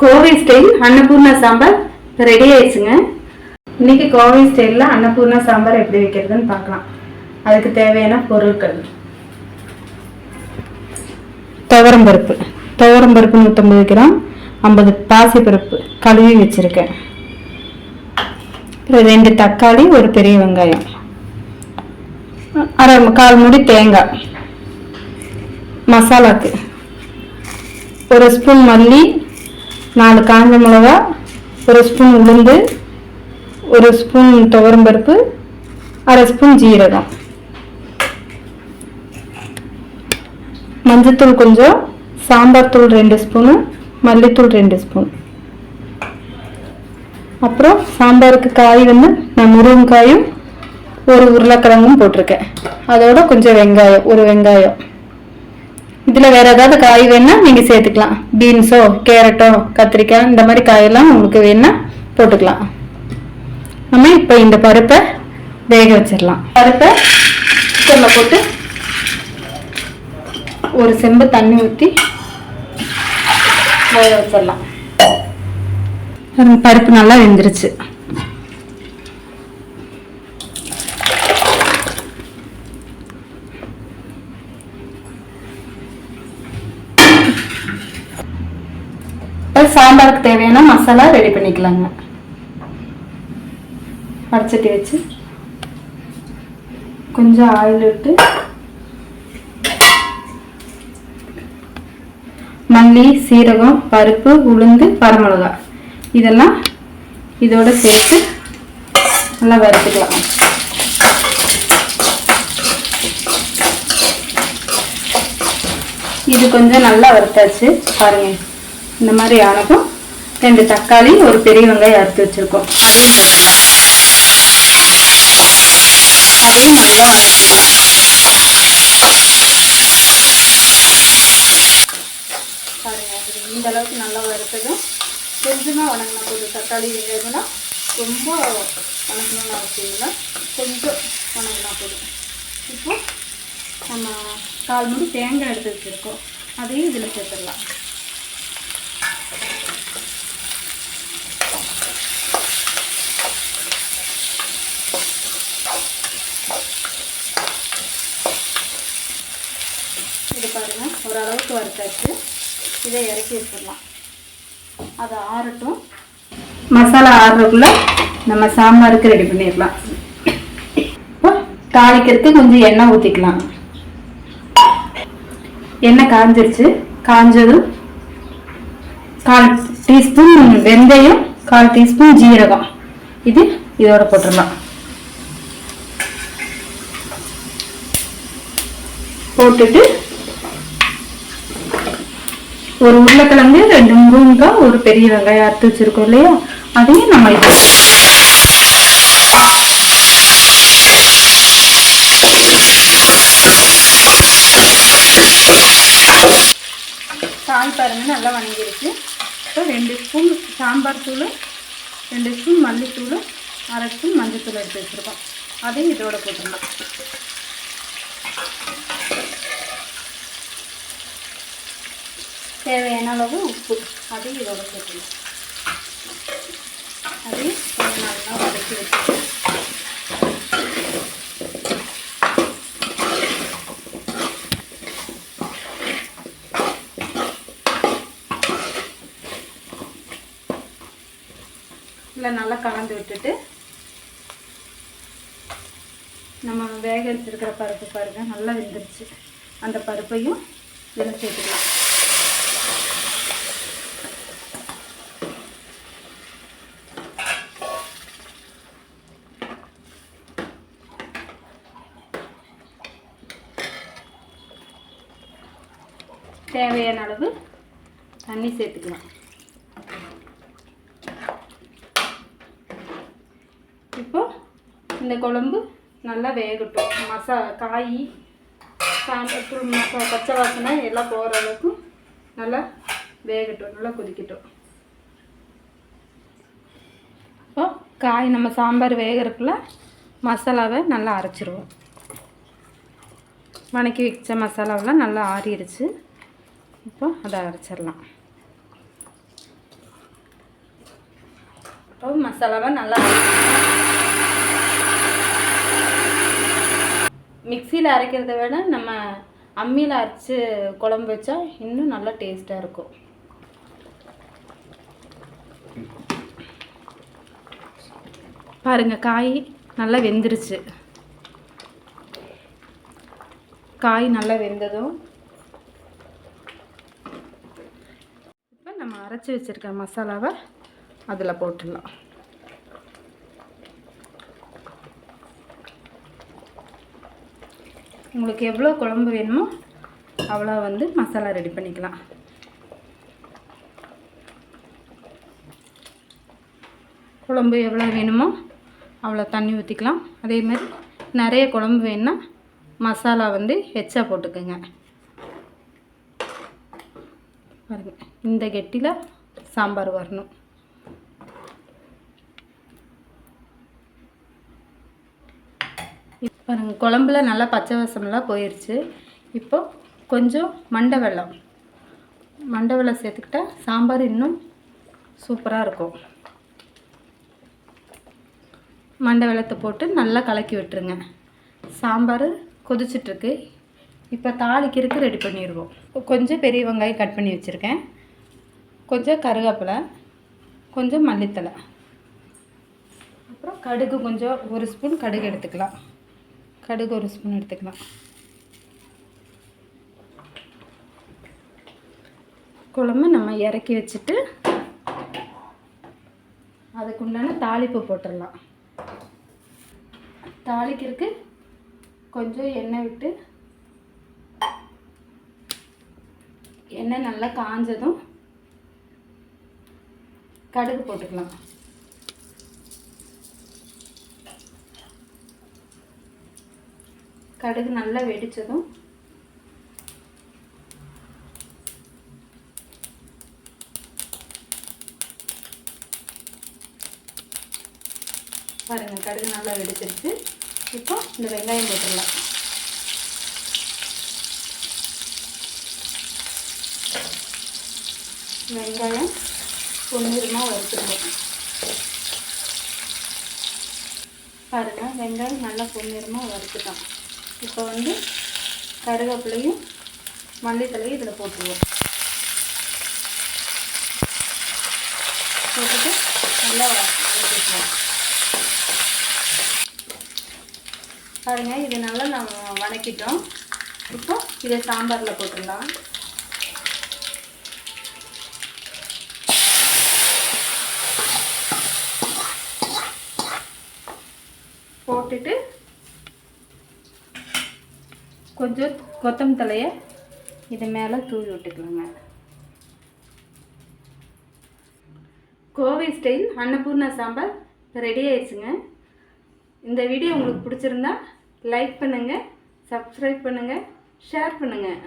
Kovai style Annapurna sambar ready ஆயிடுச்சுங்க. இன்னைக்கு கோவை ஸ்டைலில் அன்னபூர்ணா சாம்பார் எப்படி வைக்கிறதுன்னு பார்க்கலாம். அதுக்கு தேவையான பொருட்கள்: துவரம்பருப்பு 150 கிராம், 50 பாசிப்பருப்பு கழுவி வச்சிருக்கேன், 2 தக்காளி, ஒரு பெரிய வெங்காயம், கால் மூடி தேங்காய். மசாலாக்கு 1 ஸ்பூன் மல்லி, 4 காஞ்ச மிளகா, 1 ஸ்பூன் உளுந்து, 1 ஸ்பூன் துவரம்பருப்பு, 1/2 ஸ்பூன் ஜீரகம், மஞ்சத்தூள் கொஞ்சம், சாம்பார் தூள் 2 ஸ்பூனு, மல்லித்தூள் 2 ஸ்பூன். அப்புறம் சாம்பாருக்கு காய் நான் முருங்கைக்காயும் 1 உருளைக்கிழங்கும் போட்டிருக்கேன். அதோட கொஞ்சம் வெங்காயம், 1 வெங்காயம். இதில் வேறு ஏதாவது காய் வேணால் நீங்கள் சேர்த்துக்கலாம். பீன்ஸோ, கேரட்டோ, கத்திரிக்காய், இந்த மாதிரி காயெல்லாம் உங்களுக்கு வேணால் போட்டுக்கலாம். நம்ம இப்போ இந்த பருப்பை வேக வச்சிடலாம். பருப்பை குக்கரில் போட்டு 1 செம்பு தண்ணி ஊற்றி வேக வச்சிடலாம். பருப்பு நல்லா வெந்துருச்சு. சாம்பாருக்கு தேவையான மசாலா ரெடி பண்ணிக்கலாங்க. வடச்சட்டி வச்சு கொஞ்சம் ஆயில் விட்டு மல்லி, சீரகம், பருப்பு, உளுந்து, வரமிளகாய் இதெல்லாம் இதோட சேர்த்து நல்லா வறுத்துக்கலாம். இது கொஞ்சம் நல்லா வறுத்தாச்சு பாருங்க. இந்த மாதிரி ஆனதும் 2 தக்காளி, ஒரு பெரிய வெங்காயம் அறுத்து வச்சிருக்கோம், அதையும் நல்லா வதக்கிக்கலாம். பாருங்க, இந்த அளவுக்கு நல்லா வறுத்ததும் கொஞ்சமாக வணங்கினா போதும். தக்காளி வெங்காயம்னா ரொம்ப வணங்கணும்னு அவசியம் இல்லை, கொஞ்சம் வணங்கினா போதும். இப்போ நம்ம 1/4 மூடி தேங்காய் எடுத்து வச்சுருக்கோம், அதையும் இதில் சேர்த்துடலாம். இது பாருங்கள், ஓரளவுக்கு வறுத்தாச்சு. இதை இறக்கி வச்சிடலாம். அதை ஆறட்டும். மசாலா ஆறுறதுக்குள்ள நம்ம சாம்பாருக்கு ரெடி பண்ணிடலாம். இப்போ தாளிக்கிறதுக்கு கொஞ்சம் எண்ணெய் ஊற்றிக்கலாம். எண்ணெய் காஞ்சிருச்சு. காஞ்சதும் 1/4 டீஸ்பூன் வெந்தயம், 1/4 டீஸ்பூன் ஜீரகம் இதோட போட்டுடலாம். போட்டுட்டு 1 உருளைக்கிழங்கு, 2 முருங்கைக்காய், 1 பெரிய வெங்காயம் அறுத்து வச்சிருக்கோம் இல்லையா, அதையும் நம்ம காய் பாருங்க நல்லா வணங்கிருச்சு. இப்போ 2 ஸ்பூன் சாம்பார் தூள், 2 ஸ்பூன் மல்லித்தூள், 1/2 ஸ்பூன் மஞ்சத்தூள் எடுத்து வச்சுருக்கோம், அதையும் இதோட போட்டுடலாம். தேவையான அளவு உப்பு அதையும் இதோட சேர்த்துக்கலாம். அதையும் நல்லா வதக்கி வச்சுட்டு இல்லை நல்லா கலந்து விட்டுட்டு நம்ம வேக வச்சிருக்கிற பருப்பு பாருங்கள் நல்லா வெந்துருச்சு. அந்த பருப்பையும் இதில் சேர்த்துக்கலாம். தேவையான அளவு தண்ணி சேர்த்துக்கலாம். இப்போ இந்த குழம்பு நல்லா வேகட்டும். காய், சாம்பார், பச்சை வாசனை எல்லாம் போகிற அளவுக்கு நல்லா வேகட்டும், நல்லா கொதிக்கட்டும். இப்போ காய் நம்ம சாம்பார் வேகிறதுக்குள்ள மசாலாவை நல்லா அரைச்சிருவோம். வணக்கி வச்ச மசாலாவெல்லாம் நல்லா ஆறிடுச்சு. இப்போ அதை அரைச்சிடலாம். இப்போ மசாலாவை நல்லா மிக்சியில் அரைக்கிறத விட நம்ம அம்மியில் அரைச்சி குழம்பு வச்சா இன்னும் நல்லா டேஸ்ட்டாக இருக்கும். பாருங்கள், காய் நல்லா வெந்துருச்சு. காய் நல்லா வெந்ததும் இப்போ நம்ம அரைச்சி வச்சுருக்க மசாலாவை அதில் போட்டுடலாம். உங்களுக்கு எவ்வளோ குழம்பு வேணுமோ அவ்வளோ மசாலா ரெடி பண்ணிக்கலாம். குழம்பு எவ்வளோ வேணுமோ அவ்வளோ தண்ணி ஊற்றிக்கலாம். அதே மாதிரி நிறைய குழம்பு வேணுன்னா மசாலா எச்சா போட்டுக்கோங்க. பாருங்கள், இந்த கெட்டியில் சாம்பார் வரணும். பாருங்கள், குழம்புல நல்லா பச்சை வாசமெல்லாம் போயிடுச்சு. இப்போ கொஞ்சம் மண்டை வெல்லம் சேர்த்துக்கிட்டா சாம்பார் இன்னும் சூப்பராக இருக்கும். மண்டை வெல்லத்தை போட்டு நல்லா கலக்கி விட்டுருங்க. சாம்பார் கொதிச்சிட்ருக்கு. இப்போ தாளிக்கிறதுக்கு ரெடி பண்ணிடுவோம். கொஞ்சம் பெரிய வெங்காயம் கட் பண்ணி வச்சுருக்கேன், கொஞ்சம் கருவேப்பிலை, கொஞ்சம் மல்லித்தலை, அப்புறம் கடுகு கொஞ்சம் 1 ஸ்பூன் கடுகு எடுத்துக்கலாம். கடுகு 1 ஸ்பூன் எடுத்துக்கலாம். குழம்பு நம்ம இறக்கி வச்சுட்டு அதுக்குண்டான தாளிப்பு போட்டுடலாம். தாளிக்கிறதுக்கு கொஞ்சம் எண்ணெய் விட்டு எண்ணெய் நல்லா காஞ்சதும் கடுகு போட்டுக்கலாம். கடுகு நல்லா வெடிச்சதும் பாருங்கள், கடுகு நல்லா வெடிச்சிருச்சு. இப்போ இந்த வெங்காயம் போட்டுடலாம். வெங்காயம் பொன்னிறமாக வறுத்துக்கணும். பாருங்கள், வெங்காயம் நல்லா பொன்னிறமாக வறுத்துட்டோம். இப்போ கருவேப்பிலையும் மல்லித்தலையும் இதில் போட்டுருவோம். போட்டுட்டு நல்லா வதக்கிக்கலாம். பாருங்கள், இது நல்லா நம்ம வதக்கிட்டோம். இப்போ இதை சாம்பாரில் போட்டுடலாம். போட்டுட்டு கொஞ்சம் கொத்தமல்லி தலையை இது மேலே தூவி விட்டுக்கலாங்க. கோவை ஸ்டைல் அன்னபூர்ணா சாம்பார் ரெடி ஆயிடுச்சுங்க. இந்த வீடியோ உங்களுக்கு பிடிச்சிருந்தா லைக் பண்ணுங்கள், சப்ஸ்கிரைப் பண்ணுங்கள், ஷேர் பண்ணுங்கள்.